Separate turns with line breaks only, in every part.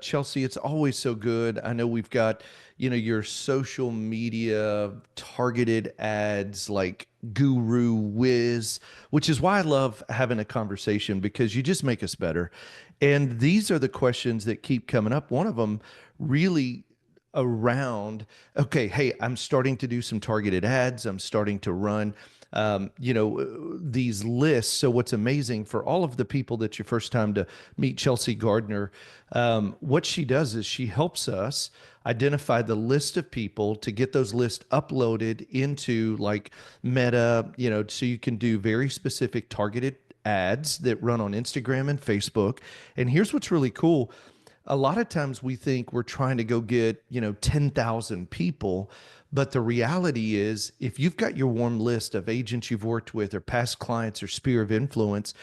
Chelsea, it's always so good. I know we've got, your social media targeted ads like Guru Whiz, which is why I love having a conversation because you just make us better. And these are the questions that keep coming up. One of them really around, okay, hey, I'm starting to do some targeted ads. I'm starting to run these lists. So what's amazing for all of the people that's your first time to meet Chelsea Gardner, what she does is she helps us identify the list of people to get those lists uploaded into like Meta, so you can do very specific targeted ads that run on Instagram and Facebook. And here's what's really cool. A lot of times we think we're trying to go get, 10,000 people. But the reality is, if you've got your warm list of agents you've worked with or past clients or sphere of influence,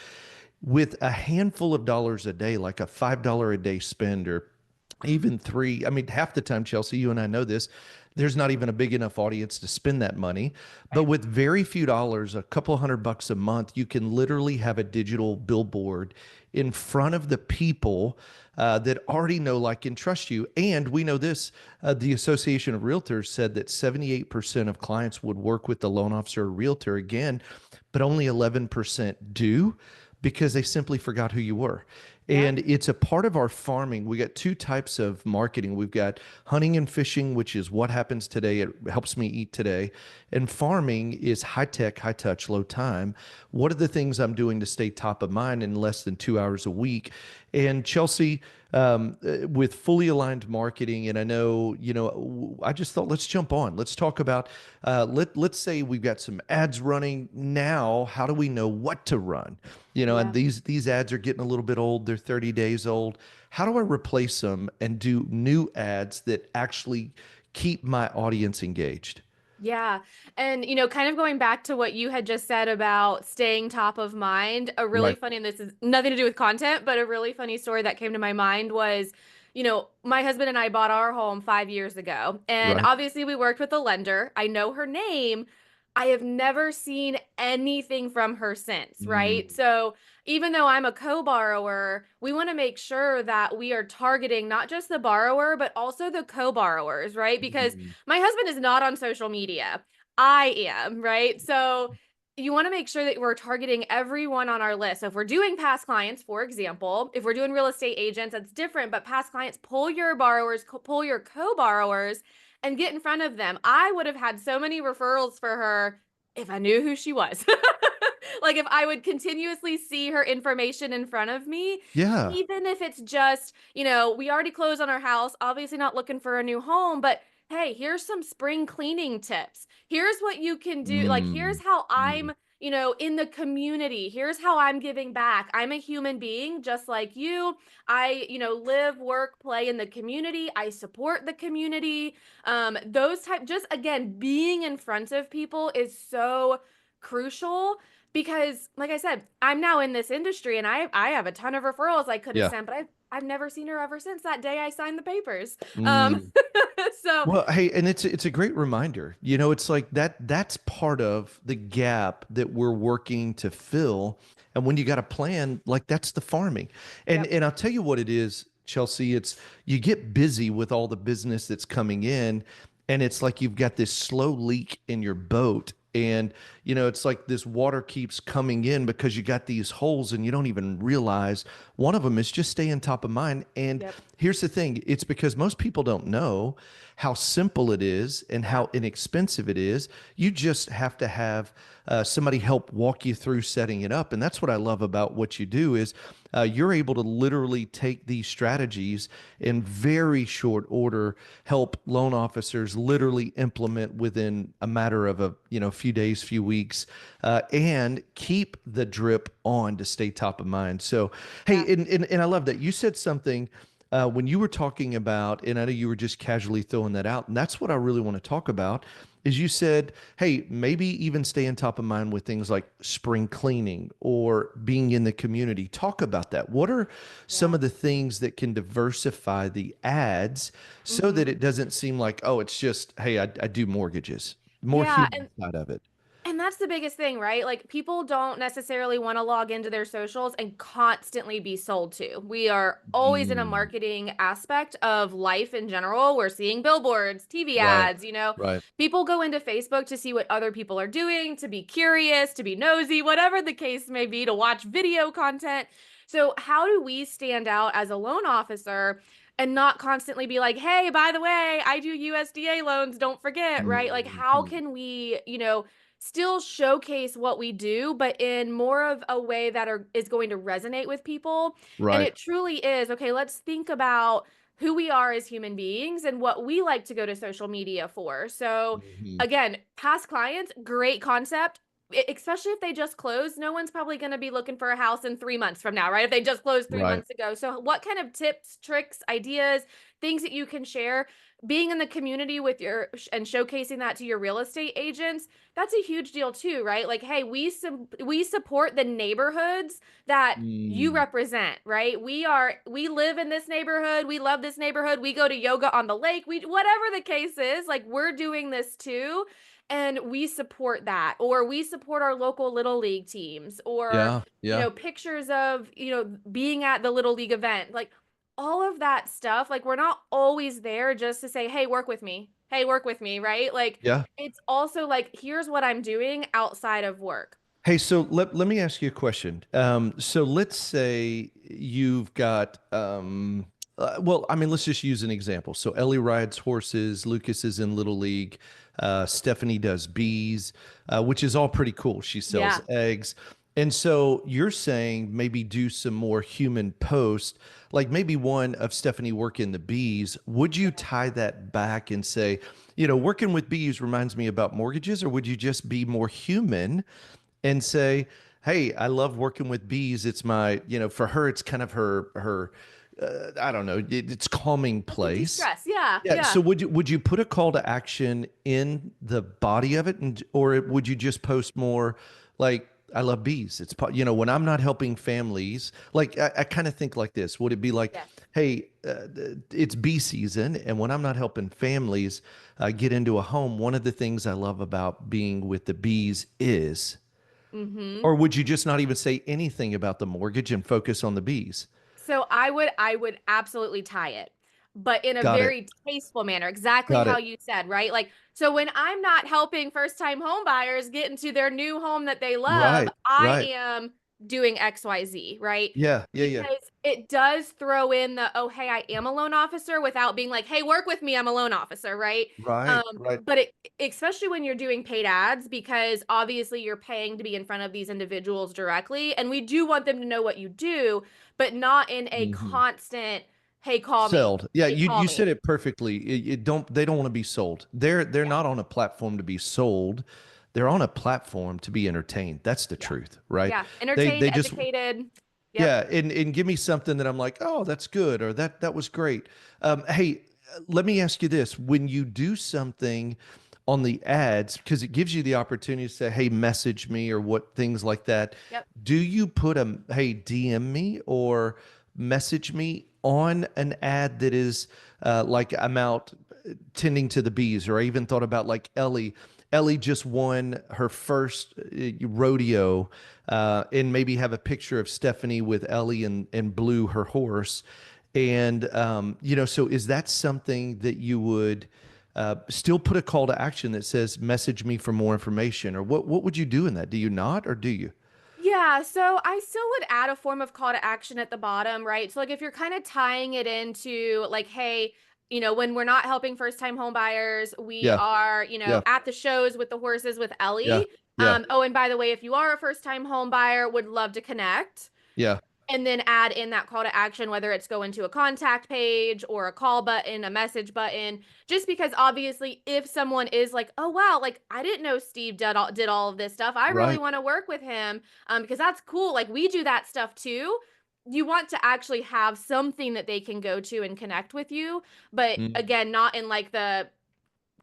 with a handful of dollars a day, like a $5 a day spend or even three. I mean, half the time, Chelsea, you and I know this, there's not even a big enough audience to spend that money. But
Right.
with very few dollars, a couple $100 a month, you can literally have a digital billboard in front of the people that already know, like, and trust you. And we know this, the Association of Realtors said that 78% of clients would work with the loan officer or realtor again, but only 11% do because they simply forgot who you were.
Yep.
And it's a part of our farming. We got two types of marketing. We've got hunting and fishing, which is what happens today. It helps me eat today. And farming is high tech, high touch, low time. What are the things I'm doing to stay top of mind in less than 2 hours a week? And Chelsea, with fully aligned marketing, and I know, I just thought let's jump on. Let's talk about let's say we've got some ads running now. How do we know what to run? And
Yeah.
these ads are getting a little bit old. They're 30 days old. How do I replace them and do new ads that actually keep my audience engaged?
Yeah. And, kind of going back to what you had just said about staying top of mind, a really
Right.
funny, and this is nothing to do with content, but a really funny story that came to my mind was, my husband and I bought our home 5 years ago. And
Right.
obviously we worked with a lender. I know her name. I have never seen anything from her since, right?
Mm,
So even though I'm a co-borrower, we want to make sure that we are targeting not just the borrower, but also the co-borrowers, right? Because
mm,
my husband is not on social media. I am, right? So you want to make sure that we're targeting everyone on our list. So if we're doing past clients, for example, if we're doing real estate agents, that's different, but past clients, pull your borrowers, pull your co-borrowers and get in front of them. I would have had so many referrals for her if I knew who she was. Like if I would continuously see her information in front of me,
yeah.
even if it's just, we already closed on our house, obviously not looking for a new home, but hey, here's some spring cleaning tips. Here's what you can do. Like, here's
Mm,
how
mm.
I'm, in the community. Here's how I'm giving back. I'm a human being just like you. I, live, work, play in the community. I support the community. Those type, just again, being in front of people is so crucial because like I said, I'm now in this industry and I have a ton of referrals I could have
Yeah.
sent, but I've never seen her ever since that day I signed the papers. Um
Mm.
so
Well, hey, and it's a great reminder. It's like that's part of the gap that we're working to fill. And when you got a plan, like that's the farming. And
yep.
and I'll tell you what it is, Chelsea, it's you get busy with all the business that's coming in, and it's like you've got this slow leak in your boat. And it's like this water keeps coming in because you got these holes and you don't even realize one of them is just staying top of mind. And
Yep.
here's the thing, it's because most people don't know how simple it is and
Yeah.
how inexpensive it is. You just have to have somebody help walk you through setting it up. And that's what I love about what you do is you're able to literally take these strategies in very short order, help loan officers literally implement within a matter of a few days, few weeks, and keep the drip on to stay top of mind. So,
Yeah.
hey, and I love that you said something when you were talking about, and I know you were just casually throwing that out, and that's what I really want to talk about. Is you said, hey, maybe even staying top of mind with things like spring cleaning or being in the community. Talk about that. What are some
Yeah.
of the things that can diversify the ads so that
Mhm.
it doesn't seem like, oh, it's just, hey, I do mortgages, more
Yeah,
human side of it.
And that's the biggest thing, right? Like people don't necessarily want to log into their socials and constantly be sold to. We are always in a
Mm,
marketing aspect of life in general. We're seeing billboards, TV
right,
ads, you know.
right.
People go into Facebook to see what other people are doing, to be curious, to be nosy, whatever the case may be, to watch video content. So, how do we stand out as a loan officer and not constantly be like, hey, by the way, I do USDA loans, don't forget, right? Like, how
Mhm.
can we, still showcase what we do, but in more of a way that is going to resonate with people. And
Right.
it truly is, okay, let's think about who we are as human beings and what we like to go to social media for. So
Mhm.
again, past clients, great concept. Especially if they just closed, no one's probably going to be looking for a house in 3 months from now, right? If they just closed three
Right.
months ago. So, what kind of tips, tricks, ideas, things that you can share being in the community with your and showcasing that to your real estate agents, that's a huge deal too, right? Like, hey, we support the neighborhoods that you
Mm,
represent, right? We live in this neighborhood, we love this neighborhood, we go to yoga on the lake, we whatever the case is, like we're doing this too, and we support that, or we support our local little league teams, or
yeah, yeah.
pictures of being at the little league event, like all of that stuff. Like we're not always there just to say, hey, work with me, hey, work with me, right? Like
Yeah.
it's also like, here's what I'm doing outside of work.
Hey, so let me ask you a question. So let's say you've got, well, I mean, let's just use an example. So Ellie rides horses, Lucas is in Little League, Stephanie does bees, which is all pretty cool. She sells
Yeah.
eggs. And so you're saying maybe do some more human post, like maybe one of Stephanie working the bees. Would you tie that back and say, working with bees reminds me about mortgages, or would you just be more human and say, "Hey, I love working with bees. It's my, for her, it's kind of her, I don't know, it's calming
That's a
place."
de-stress. Yeah.
Yeah.
Yeah.
So would you put a call to action in the body of it, and or would you just post more like, "I love bees. It's when I'm not helping families, like I kind of think like this. Would it be like,
Yes.
hey, it's bee season, and when I'm not helping families get into a home, one of the things I love about being with the bees is."
Mm-hmm.
Or would you just not even say anything about the mortgage and focus on the bees?
So I would absolutely tie it, but in a
Got it.
very tasteful manner, exactly
Got
how
it.
you said, right? Like, so when I'm not helping first-time home buyers get into their new home that they love,
Right.
I
Right.
am doing XYZ, right?
Yeah. Yeah. Yeah.
Because it does throw in the, oh, hey, I am a loan officer without being like, hey, work with me, I'm a loan officer, right?
Right. Right.
But especially when you're doing paid ads, because obviously you're paying to be in front of these individuals directly, and we do want them to know what you do, but not in a
Hmm.
constant, hey, call me,
Sold. Yeah,
hey,
you
call
you said
me.
it perfectly. They don't want to be sold. They're
Yeah,
not on a platform to be sold. They're on a platform to be entertained. That's the
yeah,
truth, right?
yeah.
They
Entertained,
just
educated. Yep,
Yeah, and give me something that I'm like, oh, that's good, or that was great. Hey, let me ask you this: when you do something on the ads, because it gives you the opportunity to say, hey, message me, or what things like that.
yep,
Do you put a hey, DM me or message me on an ad that is like I'm out tending to the bees, or I even thought about like Ellie. Ellie just won her first rodeo, and maybe have a picture of Stephanie with Ellie and Blue, her horse. And, so is that something that you would still put a call to action that says, message me for more information? Or what would you do in that? Do you not, or do you?
yeah. So I still would add a form of call to action at the bottom, right? So like if you're kind of tying it into like, hey, when we're not helping first time home buyers, we
Yeah,
are,
yeah,
at the shows with the horses with
yeah,
Ellie.
yeah,
Oh, and by the way, if you are a first time home buyer, would love to connect.
yeah,
And then add in that call to action, whether it's go into a contact page or a call button, a message button, just because obviously if someone is like, oh wow, like I didn't know Steve did all of this stuff, I really
right.
want to work with him, because that's cool, like we do that stuff too. You want to actually have something that they can go to and connect with you, but
Mm,
again, not in like the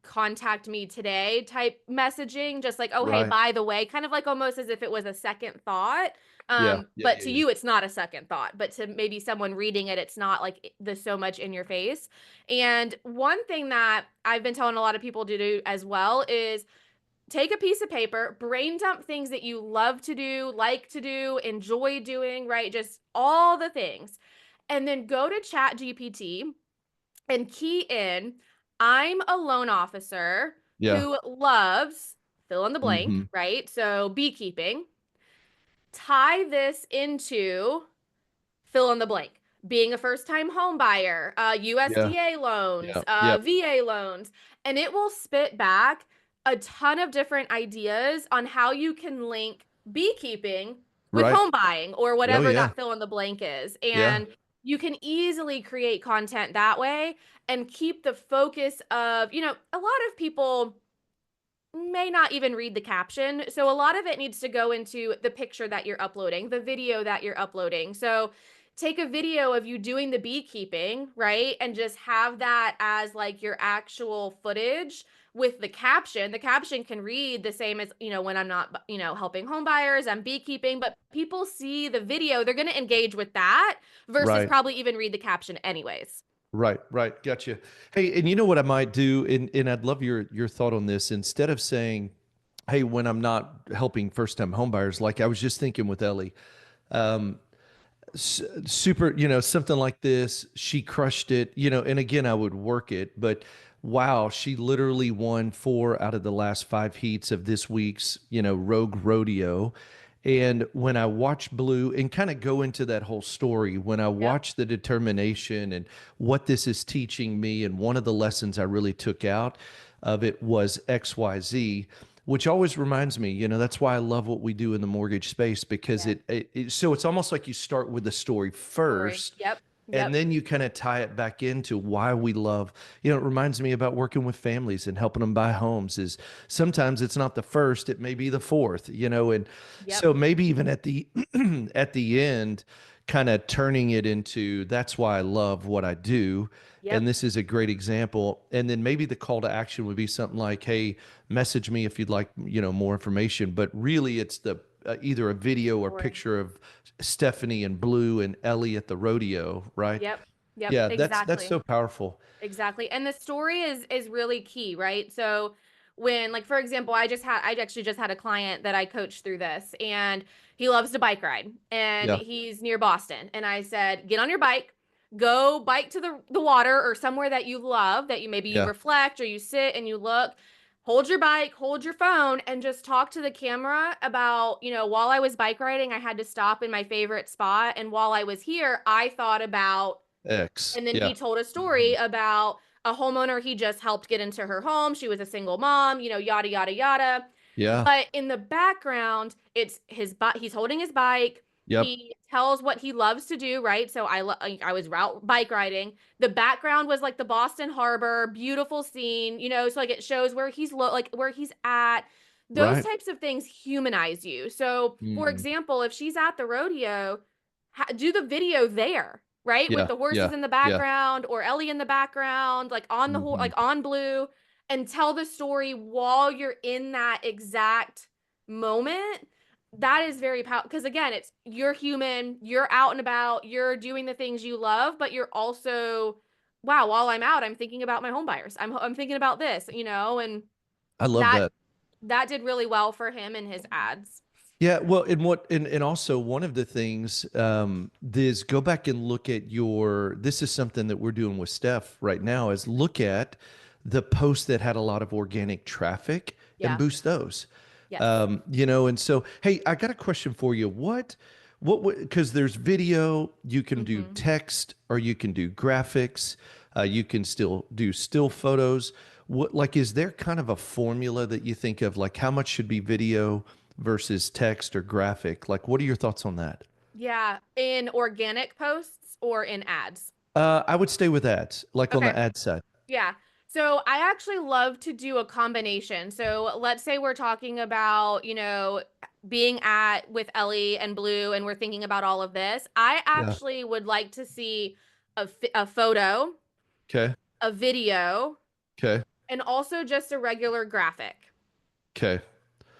contact me today type messaging, just like, oh hey,
right.
by the way, kind of like almost as if it was a second thought.
Yeah, yeah,
But
yeah,
to
yeah.
you it's not a second thought, but to maybe someone reading it, it's not like the so much in your face. And one thing that I've been telling a lot of people to do as well is take a piece of paper, brain dump things that you love to do, like to do, enjoy doing, right? Just all the things. And then go to ChatGPT and key in, I'm a loan officer
Yeah.
who loves fill in the blank,
Hmm.
right? So beekeeping. Tie this into fill in the blank. Being a first time home buyer,
Yeah.
USDA
Yeah.
loans,
Yeah.
VA loans, and it will spit back a ton of different ideas on how you can link beekeeping with
Right.
home buying or
Oh
whatever
yeah.
that fill in the blank is.
Yeah.
And you can easily create content that way and keep the focus of, a lot of people may not even read the caption. So a lot of it needs to go into the picture that you're uploading, the video that you're uploading. So take a video of you doing the beekeeping, right? And just have that as like your actual footage with the caption. The caption can read the same as, when I'm not, helping home buyers, I'm beekeeping, but people see the video, they're going to engage with that versus
Right.
probably even read the caption anyways.
Right, right. Gotcha. Hey, and you know what I might do, and I'd love your thought on this. Instead of saying, "Hey, when I'm not helping first time homebuyers," like I was just thinking with Ellie, um, super, something like this. She crushed it, and again, I would work it, but wow, she literally won 4 out of the last 5 heats of this week's, Rogue Rodeo. And when I watch Blue and kind of go into that whole story, when I
Yep.
watch the determination and what this is teaching me, and one of the lessons I really took out of it was XYZ, which always reminds me, that's why I love what we do in the mortgage space, because
Yeah.
so it's almost like you start with the story
Story.
first,
Yep.
and
Yep.
then you kind of tie it back into why we love, it reminds me about working with families and helping them buy homes. Is sometimes it's not the first, it may be the fourth, and
Yep.
so maybe even at the at the end, kind of turning it into, that's why I love what I do. And
Yep.
this is a great example. And then maybe the call to action would be something like, hey, message me if you'd like, more information. But really, it's the either a video or
Story.
picture of Stephanie and Blue and Ellie at the rodeo, right?
Yep. Yep.
Yeah, that's
Exactly.
so powerful.
Exactly. And the story is really key, right? So when, like, for example, I actually just had a client that I coached through this, and he loves to bike ride and
Yeah,
he's near Boston. And I said, get on your bike, go bike to the water or somewhere that you love, that you
yeah,
reflect or you sit and you look. Hold your bike, hold your phone, and just talk to the camera about, while I was bike riding, I had to stop in my favorite spot. And while I was here, I thought about,
X.
and then
Yeah,
he told a
mhm,
story about a homeowner he just helped get into her home. She was a single mom, yada, yada, yada.
yeah,
But in the background, it's his he's holding his bike.
yep,
He tells what he loves to do, right? So I was route bike riding. The background was like the Boston Harbor, beautiful scene, so like it shows where like where he's at. Those
right.
types of things humanize you. So, for
Mm,
example, if she's at the rodeo, do the video there, right? With
yeah,
the horses
yeah,
in the
yeah.
background or Ellie in the background, like on
Hmm.
like on Blue, and tell the story while you're in that exact moment. That is very powerful because, again, it's you're human, you're out and about, you're doing the things you love, but you're also, wow, while I'm out, I'm thinking about my home buyers. I'm thinking about this, and
I love
that
that.
that did really well for him and his ads.
Yeah, well, and also one of the things is go back and look at your. This is something that we're doing with Steph right now. Is look at the posts that had a lot of organic traffic and
Yeah.
boost those.
Yes.
And so, hey, I got a question for you. Because there's video, you can do
Mm-hmm.
text, or you can do graphics, you can still do still photos. Like, is there kind of a formula that you think of, like how much should be video versus text or graphic? Like, what are your thoughts on that?
Yeah. In organic posts or in ads?
I would stay with ads, like on
Okay.
the ad side.
Yeah. So I actually love to do a combination. So let's say we're talking about, being at with Ellie and Blue, and we're thinking about all of this. I
Yeah.
actually would like to see a photo,
Okay.
a video,
Okay.
and also just a regular graphic.
Okay.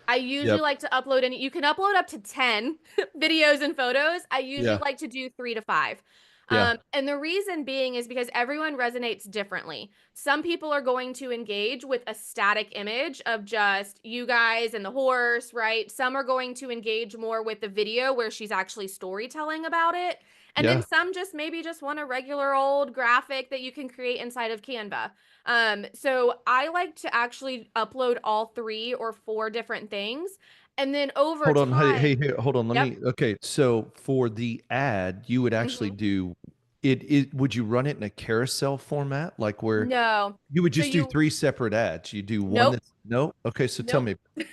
I usually
Yep.
like to upload, and you can upload up to 10 videos and photos. I usually
Yeah.
like to do 3 to 5.
Yeah.
And the reason being is because everyone resonates differently. Some people are going to engage with a static image of just you guys and the horse, right? Some are going to engage more with the video where she's actually storytelling about it. And then
Yeah.
some just maybe just want a regular old graphic that you can create inside of Canva. So I like to actually upload all 3 or 4 different things. And then over
Hold on. Hey, hey,
time,
hey, hold on. Let
yep.
me. Okay. So for the ad, you would actually
Hmm.
do it. Would you run it in a carousel format, like where
No.
you would
So
just do
you,
three separate ads? You do one
nope.
that's no. Okay. So tell
Nope.
me.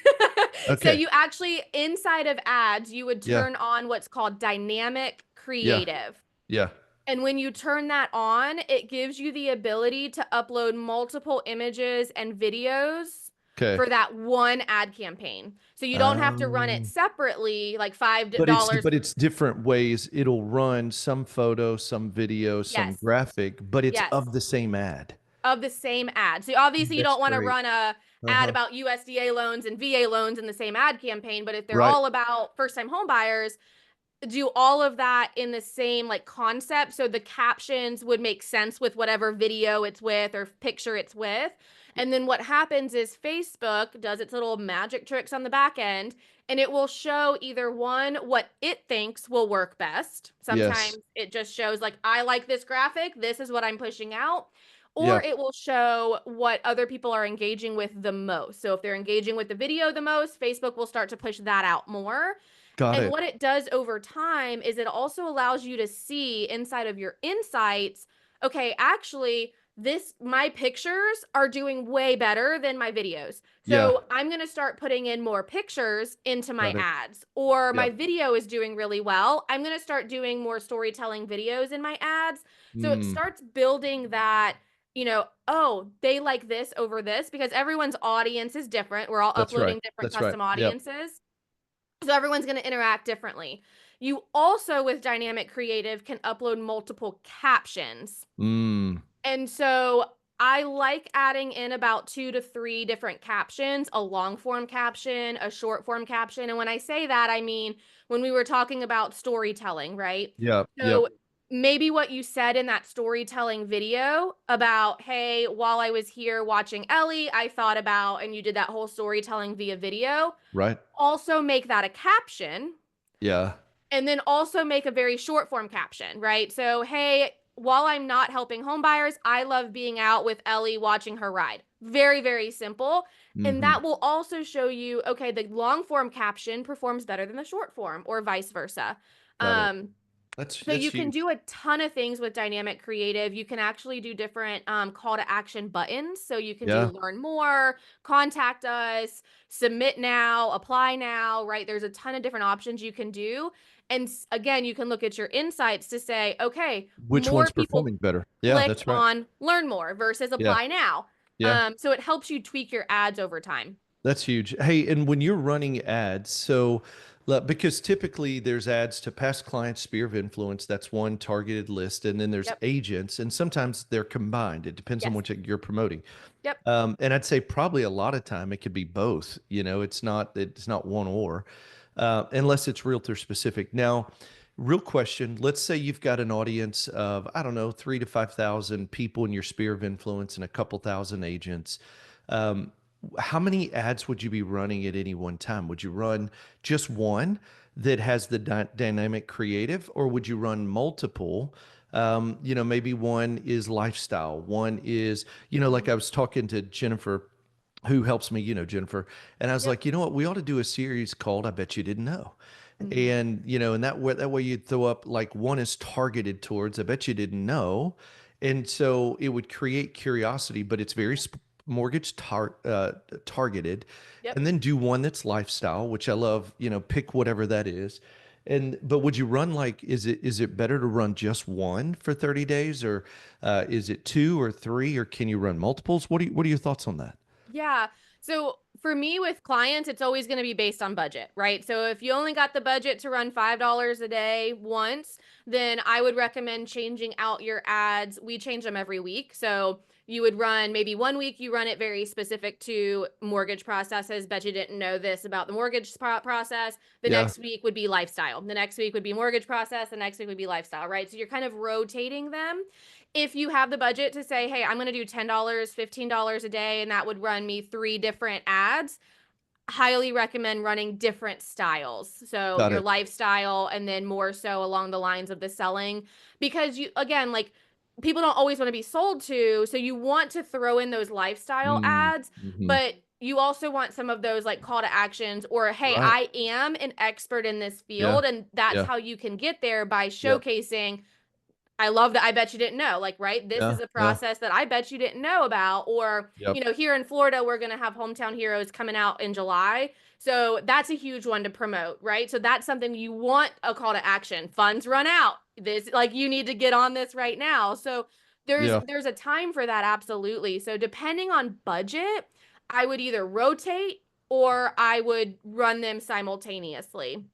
So
Okay.
you actually, inside of ads, you would
Yeah.
turn on what's called dynamic
Yeah.
creative.
Yeah.
And when you turn that on, it gives you the ability to upload multiple images and videos
Okay.
for that one ad campaign. So you don't have to run it
Um,
separately, like $5.
but it's different ways. It'll run some photo, some video, some
Yes.
graphic, but it's
Yes.
of the same ad.
Of the same ad. So obviously you
That's
don't want to
great.
run a ad
Uh-huh.
about USDA loans and VA loans in the same ad campaign, but if they're
Right.
all about first-time home buyers, do all of that in the same like concept so the captions would make sense with whatever video it's with or picture it's with. And then what happens is Facebook does its little magic tricks on the back end, and it will show either one what it thinks will work best.
Yes.
Sometimes it just shows like I like this graphic, this is what I'm pushing out.
Yeah.
Or it will show what other people are engaging with the most. So if they're engaging with the video the most, Facebook will start to push that out more.
Got
And
it.
what it does over time is it also allows you to see inside of your insights, okay, actually, this my pictures are doing way better than my videos.
Yeah.
So I'm going to start putting in more pictures into my
Got it.
ads. Or
Yeah.
my video is doing really well. I'm going to start doing more storytelling videos in my ads. So it
Mm,
starts building that, oh, they like this over this because everyone's audience is different. We're all
that's right.
uploading different
That's right.
custom
Yep.
audiences. So everyone's going to interact differently. You also, with dynamic creative, can upload multiple captions.
Mm,
And so I like adding in about 2 to 3 different captions, a long form caption, a short form caption. And when I say that, I mean when we were talking about storytelling, right?
yep. Yep.
So maybe what you said in that storytelling video about, hey, while I was here watching Ellie, I thought about, and you did that whole storytelling via video,
Right.
also make that a caption,
Yeah.
and then also make a very short form caption, right? So, hey, while I'm not helping home buyers, I love being out with Ellie watching her ride. Very, very simple. And
Hmm.
that will also show you, okay, the long form caption performs better than the short form, or vice versa.
Got it.
Um,
That's
so
that's
you can
huge.
do a ton of things with dynamic creative. You can actually do different call to action buttons. So you can do
Yeah.
learn more, contact us, submit now, apply now, right? There's a ton of different options you can do. And again, you can look at your insights to say, okay,
Which
more
one's
people
performing better? Yeah,
clicked
that's right.
on learn more versus
Yeah.
apply now.
Yeah.
So it helps you tweak your ads over time.
That's huge. Hey, and when you're running ads, so because typically there's ads to past clients, sphere of influence, that's one targeted list, and then there's
Yep.
agents, and sometimes they're combined. It depends on
Yes.
what you're promoting.
Yep.
And I'd say probably a lot of time it could be both. It's not one or, unless it's realtor specific. Now, real question: let's say you've got an audience of I don't know 3 to 5,000 people in your sphere of influence and a couple thousand agents. Um, how many ads would you be running at any one time? Would you run just one that has the dynamic creative, or would you run multiple? Maybe one is lifestyle, one is, like I
Mhm.
was talking to Jennifer, who helps me, Jennifer, and I was
Yep.
like, you know what, we ought to do a series called "I Bet You Didn't Know,"
Mhm.
and that way you'd throw up like one is targeted towards "I Bet You Didn't Know," and so it would create curiosity, but it's very mortgage targeted,
Yep.
and then do one that's lifestyle, which I love. Pick whatever that is. But would you run like, is it better to run just one for 30 days, or is it two or three, or can you run multiples? What are your thoughts on that?
Yeah. So for me with clients, it's always going to be based on budget, right? So if you only got the budget to run $5 a day once, then I would recommend changing out your ads. We change them every week. So you would run maybe one week, you run it very specific to mortgage processes. Bet you didn't know this about the mortgage process. The
Yeah.
next week would be lifestyle. The next week would be mortgage process. The next week would be lifestyle, right? So you're kind of rotating them. If you have the budget to say, hey, I'm going to do $10, $15 a day, and that would run me 3 different ads, highly recommend running different styles. So
Got
your
it.
lifestyle and then more so along the lines of the selling because you again like people don't always want to be sold to, so you want to throw in those lifestyle ads,
Mm-hmm.
but you also want some of those like call to actions or hey,
Right.
I am an expert in this
Yeah.
field and that's
Yeah.
how you can get there by
Yep.
showcasing I love that. I bet you didn't know. Like, right? This
Yeah.
is a
Yeah.
process that I bet you didn't know about. Or,
Yep.
here in Florida, we're going to have Hometown Heroes coming out in July. So that's a huge one to promote, right? So that's something you want a call to action. Funds run out. This, like, you need to get on this right now. So there's
Yeah.
there's a time for that, absolutely. So depending on budget, I would either rotate or I would run them simultaneously.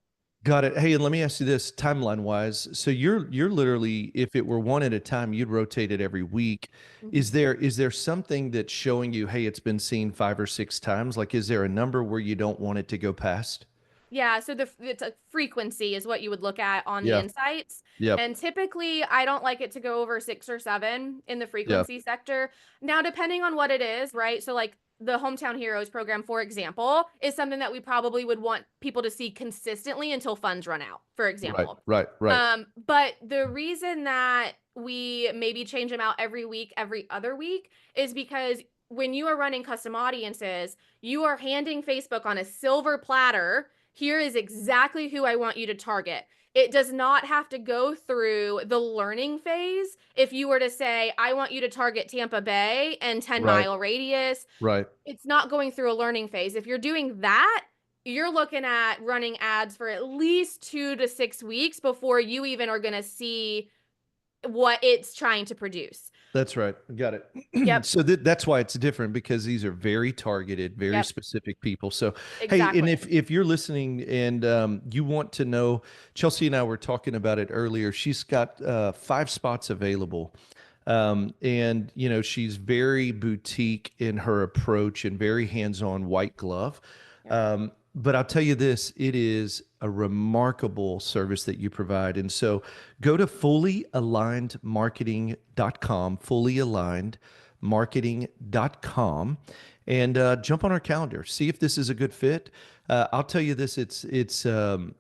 Got it. Hey, and let me ask you this, timeline wise. So you're literally, if it were one at a time, you'd rotate it every week.
Mhm.
Is there something that's showing you, hey, it's been seen 5 or 6 times? Like, is there a number where you don't want it to go past?
Yeah, so it's a frequency is what you would look at on the
Yeah.
insights.
Yep.
And typically, I don't like it to go over 6 or 7 in the
Yeah.
frequency sector. Now, depending on what it is, right? So, like the Hometown Heroes program, for example, is something that we probably would want people to see consistently until funds run out, for
Right.
example.
Right. Right.
But the reason that we maybe change them out every week, every other week, is because when you are running custom audiences, you are handing Facebook on a silver platter. Here is exactly who I want you to target. It does not have to go through the learning phase. If you were to say, I want you to target Tampa Bay and 10
Right.
mile radius,
Right.
it's not going through a learning phase. If you're doing that, you're looking at running ads for at least 2 to 6 weeks before you even are going to see what it's trying to produce.
That's right. Got it.
Yep.
So that's why it's different because these are very targeted, very
Yep.
specific people. So, hey, and
Exactly.
if you're listening and you want to know, Chelsea and I were talking about it earlier. She's got 5 spots available. And she's very boutique in her approach and very hands-on white glove.
Yep.
But I'll tell you this, it is a remarkable service that you provide. And so go to fullyalignedmarketing.com, fullyalignedmarketing.com, and jump on our calendar. See if this is a good fit. I'll tell you this, it's one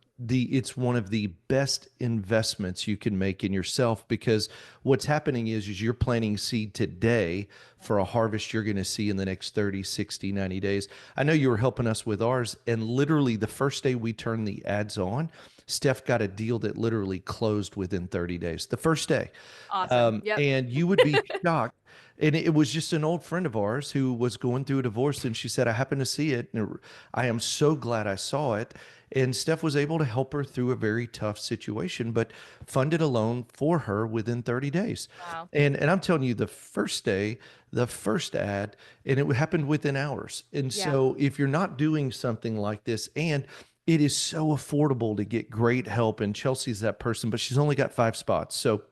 of the best investments you can make in yourself because what's happening is you're planting seed today for a harvest you're going to see in the next 30, 60, 90 days. I know you were helping us with ours, and literally the first day we turned the ads on, Steph got a deal that literally closed within 30 days, the first day.
Awesome. Yep.
And you would be shocked. And it was just an old friend of ours who was going through a divorce. And she said, I happened to see it. And I am so glad I saw it. And Steph was able to help her through a very tough situation, but funded a loan for her within 30 days.
Wow.
And I'm telling you, the first day, the first ad, and it happened within hours. And
Yeah.
so if you're not doing something like this, and it is so affordable to get great help, and Chelsea's that person, but she's only got 5 spots. So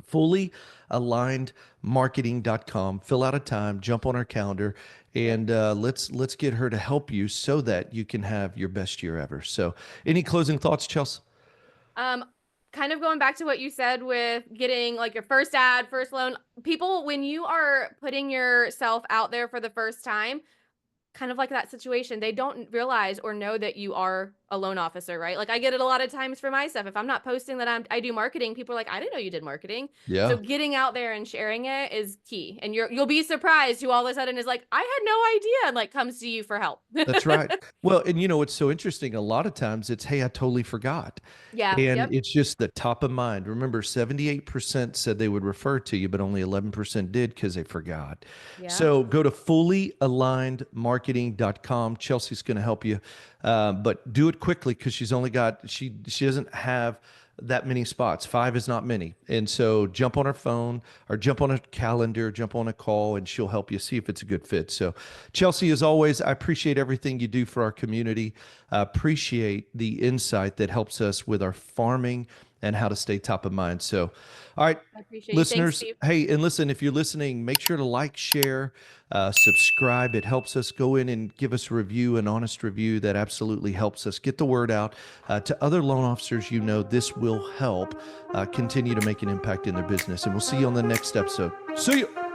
fully aligned marketing.com, fill out a time, jump on our calendar,
Yep.
and let's get her to help you so that you can have your best year ever. So any closing thoughts, Chelsea?
Um, Kind of going back to what you said with getting like your first ad, first loan, people, when you are putting yourself out there for the first time, kind of like that situation, they don't realize or know that you are a loan officer, right? Like I get it a lot of times for my stuff. If I'm not posting that I do marketing, people are like, I didn't know you did marketing. So
Yeah.
getting out there and sharing it is key. And you'll be surprised who all of a sudden is like, I had no idea and like comes to you for help.
That's right. Well, and it's so interesting. A lot of times it's, hey, I totally forgot.
Yeah.
And
Yep.
it's just the top of mind. Remember, 78% said they would refer to you, but only 11% did because they forgot.
Yeah.
So go to fullyalignedmarketing.com. Chelsea's going to help you. But do it quickly because she doesn't have that many spots. Five is not many. And so jump on her phone or jump on a calendar, jump on a call, and she'll help you see if it's a good fit. So, Chelsea, as always, I appreciate everything you do for our community. I appreciate the insight that helps us with our farming and how to stay top of mind. So, all right,
I appreciate you. Thanks,
listeners,
Steve.
hey, and listen, if you're listening, make sure to like, share, subscribe. It helps us. Go in and give us a review, an honest review. That absolutely helps us get the word out to other loan officers. You know, this will help continue to make an impact in their business. And we'll see you on the next episode. See you.